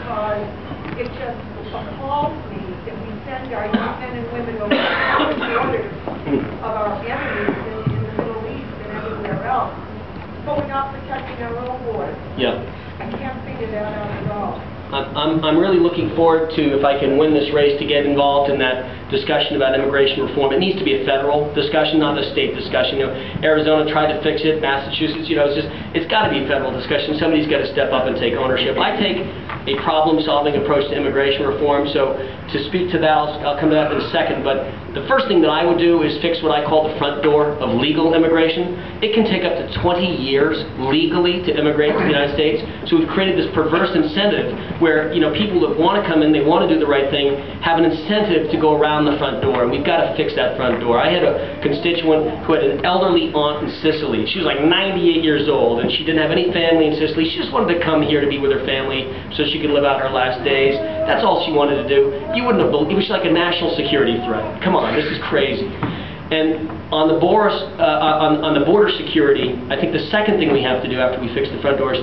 because it just appalls me that we send our young men and women over the borders of our enemies in the Middle East and everywhere else, but we're not protecting our own borders. Yeah. I can't figure that out at all. I'm really looking forward to, if I can win this race, to get involved in that discussion about immigration reform. It needs to be a federal discussion, not a state discussion. You know, Arizona tried to fix it, Massachusetts, you know, it's got to be a federal discussion. Somebody's got to step up and take ownership. I take a problem-solving approach to immigration reform, so to speak to that, I'll come to that in a second, but the first thing that I would do is fix what I call the front door of legal immigration. It can take up to 20 years legally to immigrate to the United States, so we've created this perverse incentive where, you know, people that want to come in, they want to do the right thing, have an incentive to go around the front door, and we've got to fix that front door. I had a constituent who had an elderly aunt in Sicily. She was like 98 years old, and she didn't have any family in Sicily. She just wanted to come here to be with her family so she could live out her last days. That's all she wanted to do. You wouldn't have believed, it was like a national security threat. Come on, this is crazy. And on the border security, I think the second thing we have to do after we fix the front doors,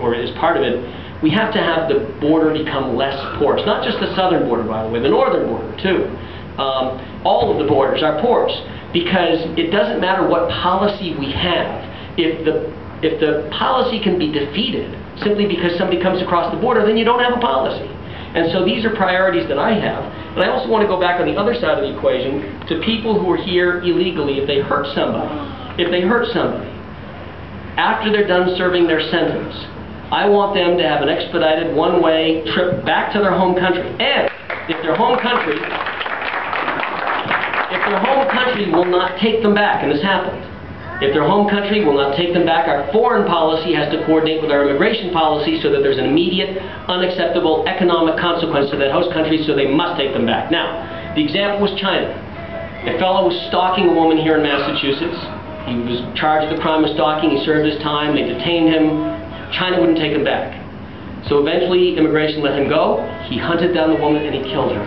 or as part of it, we have to have the border become less porous. Not just the southern border, by the way, the northern border, too. All of the borders are porous, because it doesn't matter what policy we have. If the policy can be defeated simply because somebody comes across the border, then you don't have a policy. And so these are priorities that I have. And I also want to go back on the other side of the equation to people who are here illegally. If they hurt somebody, after they're done serving their sentence, I want them to have an expedited one-way trip back to their home country. And if their home country will not take them back, and this happened, if their home country will not take them back, our foreign policy has to coordinate with our immigration policy so that there's an immediate, unacceptable economic consequence to that host country, so they must take them back. Now, the example was China. A fellow was stalking a woman here in Massachusetts. He was charged with the crime of stalking. He served his time. They detained him. China wouldn't take him back. So eventually, immigration let him go. He hunted down the woman and he killed her.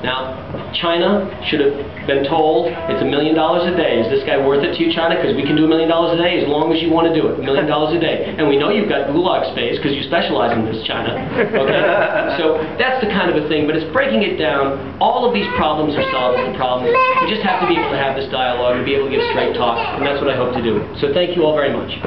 Now, China should have been told, it's $1 million a day. Is this guy worth it to you, China? Because we can do $1 million a day as long as you want to do it. $1 million a day. And we know you've got gulag space because you specialize in this, China. Okay? So that's the kind of a thing. But it's breaking it down. All of these problems are solvable problems. We just have to be able to have this dialogue and be able to give straight talk. And that's what I hope to do. So thank you all very much.